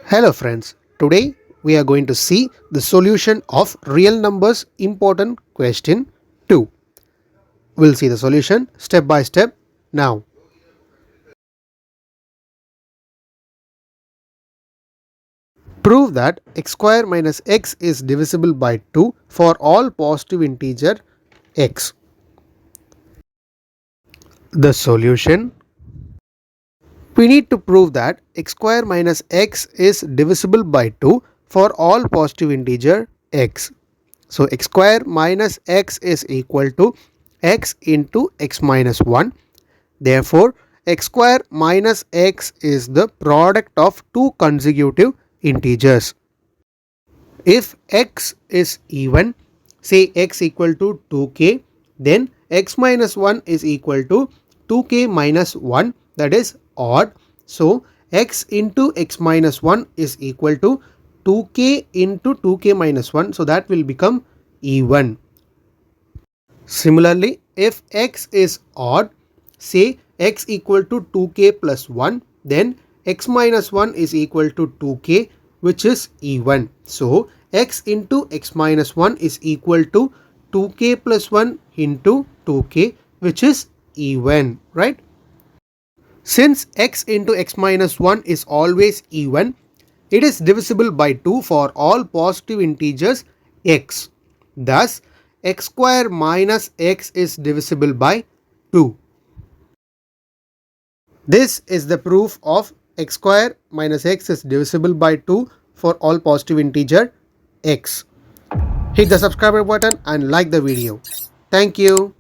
Hello friends, today we are going to see the solution of real numbers important question 2. We'll see the solution step by step now. Prove that x square minus x is divisible by 2 for all positive integer x. The solution: we need to prove that x square minus x is divisible by 2 for all positive integer x. So x square minus x is equal to x into x minus 1. Therefore, x square minus x is the product of two consecutive integers. If x is even, say x equal to 2k, then x minus 1 is equal to 2k minus 1, that is odd. So x into x minus 1 is equal to 2k into 2k minus 1, so that will become even. Similarly, if x is odd, say x equal to 2k plus 1, then x minus 1 is equal to 2k, which is even. So x into x minus 1 is equal to 2k plus 1 into 2k, which is even, right? Since x into x minus 1 is always even, it is divisible by 2 for all positive integers x. Thus, x square minus x is divisible by 2. This is the proof of x square minus x is divisible by 2 for all positive integer x. Hit the subscribe button and like the video. Thank you.